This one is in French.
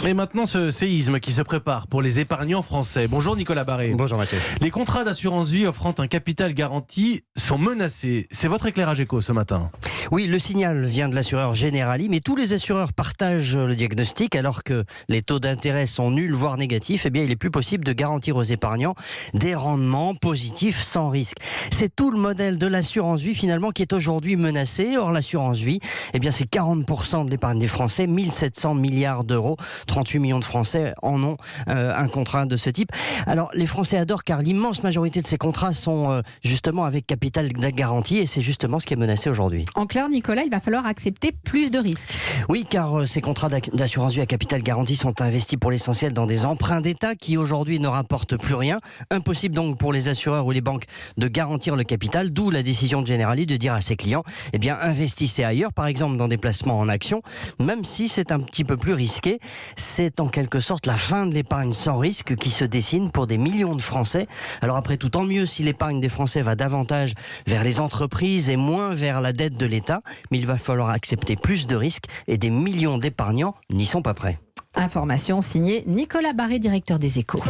Et maintenant, ce séisme qui se prépare pour les épargnants français. Bonjour Nicolas Barré. Bonjour Mathieu. Les contrats d'assurance vie offrant un capital garanti sont menacés. C'est votre éclairage éco ce matin. Oui, le signal vient de l'assureur Generali, mais tous les assureurs partagent le diagnostic. Alors que les taux d'intérêt sont nuls, voire négatifs, eh bien, il est plus possible de garantir aux épargnants des rendements positifs sans risque. C'est tout le modèle de l'assurance vie finalement qui est aujourd'hui menacé. Or, l'assurance vie, eh bien, c'est 40% de l'épargne des Français, 1700 milliards d'euros. 38 millions de Français en ont un contrat de ce type. Alors, les Français adorent car l'immense majorité de ces contrats sont justement avec capital garanti et c'est justement ce qui est menacé aujourd'hui. En clair, Nicolas, il va falloir accepter plus de risques. Oui, car ces contrats d'assurance vie à capital garanti sont investis pour l'essentiel dans des emprunts d'État qui aujourd'hui ne rapportent plus rien. Impossible donc pour les assureurs ou les banques de garantir le capital, d'où la décision de Generali de dire à ses clients, eh bien, investissez ailleurs, par exemple dans des placements en actions, même si c'est un petit peu plus risqué. C'est en quelque sorte la fin de l'épargne sans risque qui se dessine pour des millions de Français. Alors après tout, tant mieux si l'épargne des Français va davantage vers les entreprises et moins vers la dette de l'État, mais il va falloir accepter plus de risques et des millions d'épargnants n'y sont pas prêts. Information signée Nicolas Barré, directeur des Échos.